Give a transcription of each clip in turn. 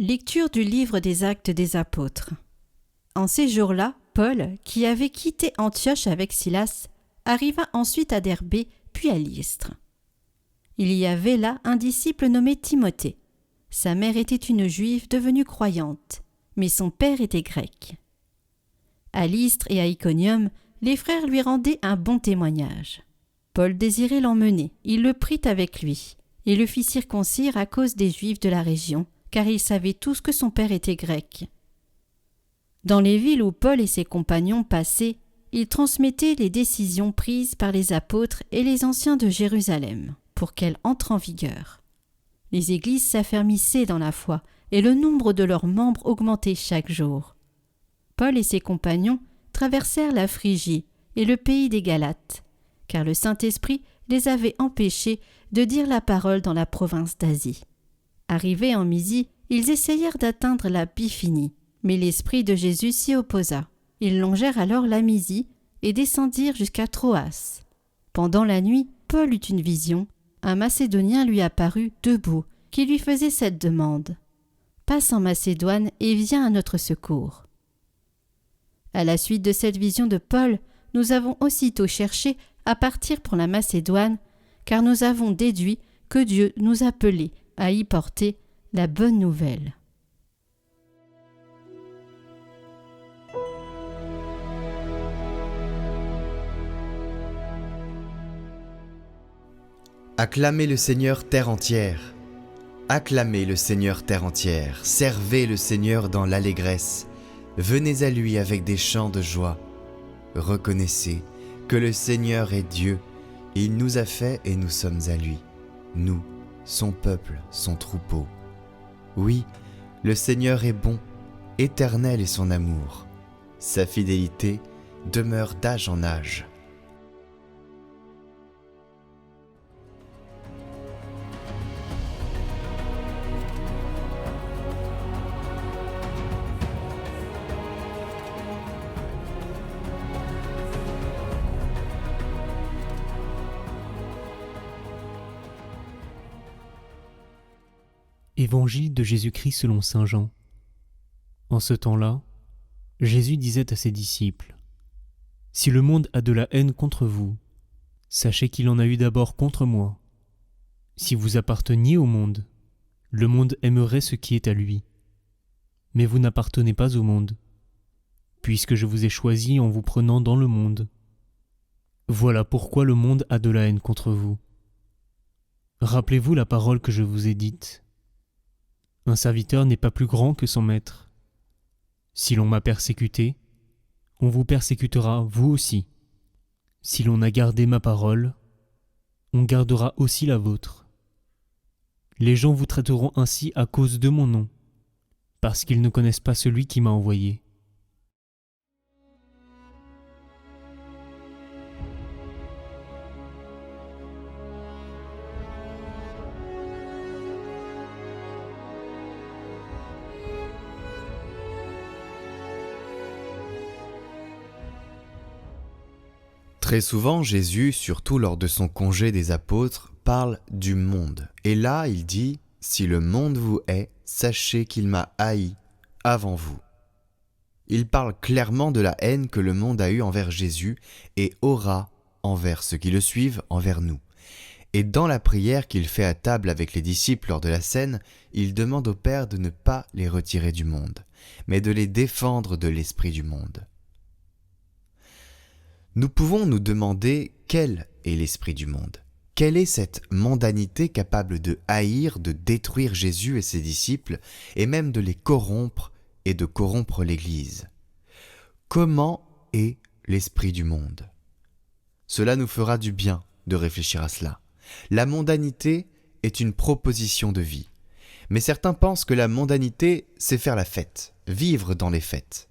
Lecture du livre des Actes des Apôtres. En ces jours-là, Paul, qui avait quitté Antioche avec Silas, arriva ensuite à Derbé, puis à Lystre. Il y avait là un disciple nommé Timothée. Sa mère était une juive devenue croyante, mais son père était grec. À Lystre et à Iconium, les frères lui rendaient un bon témoignage. Paul désirait l'emmener, il le prit avec lui, et le fit circoncire à cause des Juifs de la région, car ils savaient tous que son père était grec. Dans les villes où Paul et ses compagnons passaient, ils transmettaient les décisions prises par les apôtres et les anciens de Jérusalem, pour qu'elles entrent en vigueur. Les églises s'affermissaient dans la foi, et le nombre de leurs membres augmentait chaque jour. Paul et ses compagnons traversèrent la Phrygie et le pays des Galates, car le Saint-Esprit les avait empêchés de dire la parole dans la province d'Asie. Arrivés en Mysie, ils essayèrent d'atteindre la Bithynie, mais l'Esprit de Jésus s'y opposa. Ils longèrent alors la Mysie et descendirent jusqu'à Troas. Pendant la nuit, Paul eut une vision. Un Macédonien lui apparut debout, qui lui faisait cette demande : « Passe en Macédoine et viens à notre secours. » À la suite de cette vision de Paul, nous avons aussitôt cherché à partir pour la Macédoine, car nous avons déduit que Dieu nous appelait à y porter la bonne nouvelle. Acclamez le Seigneur terre entière. Acclamez le Seigneur terre entière. Servez le Seigneur dans l'allégresse. Venez à lui avec des chants de joie. Reconnaissez que le Seigneur est Dieu. Il nous a fait et nous sommes à lui. Nous, son peuple, son troupeau. Oui, le Seigneur est bon, éternel est son amour. Sa fidélité demeure d'âge en âge. Évangile de Jésus-Christ selon saint Jean. En ce temps-là, Jésus disait à ses disciples : « Si le monde a de la haine contre vous, sachez qu'il en a eu d'abord contre moi. Si vous apparteniez au monde, le monde aimerait ce qui est à lui. Mais vous n'appartenez pas au monde, puisque je vous ai choisi en vous prenant dans le monde. Voilà pourquoi le monde a de la haine contre vous. Rappelez-vous la parole que je vous ai dite. Un serviteur n'est pas plus grand que son maître. Si l'on m'a persécuté, on vous persécutera vous aussi. Si l'on a gardé ma parole, on gardera aussi la vôtre. Les gens vous traiteront ainsi à cause de mon nom, parce qu'ils ne connaissent pas celui qui m'a envoyé. Très souvent, Jésus, surtout lors de son congé des apôtres, parle du monde. Et là, il dit « Si le monde vous hait, sachez qu'il m'a haï avant vous. » Il parle clairement de la haine que le monde a eue envers Jésus et aura envers ceux qui le suivent, envers nous. Et dans la prière qu'il fait à table avec les disciples lors de la scène, il demande au Père de ne pas les retirer du monde, mais de les défendre de l'esprit du monde. Nous pouvons nous demander quel est l'esprit du monde. Quelle est cette mondanité capable de haïr, de détruire Jésus et ses disciples, et même de les corrompre et de corrompre l'Église? Comment est l'esprit du monde? Cela nous fera du bien de réfléchir à cela. La mondanité est une proposition de vie. Mais certains pensent que la mondanité, c'est faire la fête, vivre dans les fêtes.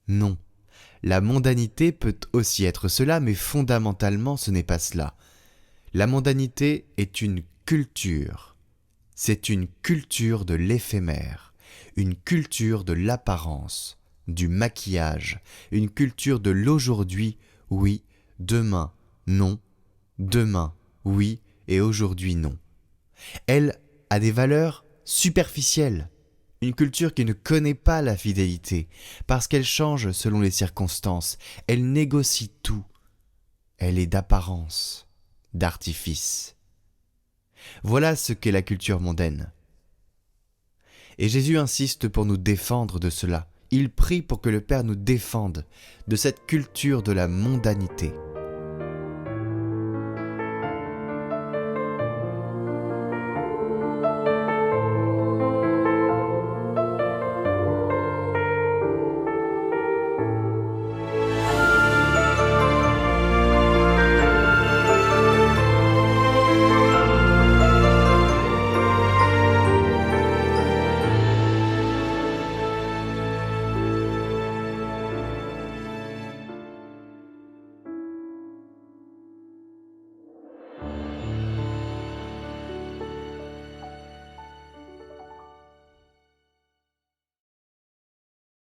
Non. La mondanité peut aussi être cela, mais fondamentalement, ce n'est pas cela. La mondanité est une culture. C'est une culture de l'éphémère, une culture de l'apparence, du maquillage, une culture de l'aujourd'hui, oui, demain, non, demain, oui, et aujourd'hui, non. Elle a des valeurs superficielles, Une culture qui ne connaît pas la fidélité, parce qu'elle change selon les circonstances, elle négocie tout, elle est d'apparence, d'artifice. Voilà ce qu'est la culture mondaine. Et Jésus insiste pour nous défendre de cela. Il prie pour que le Père nous défende de cette culture de la mondanité.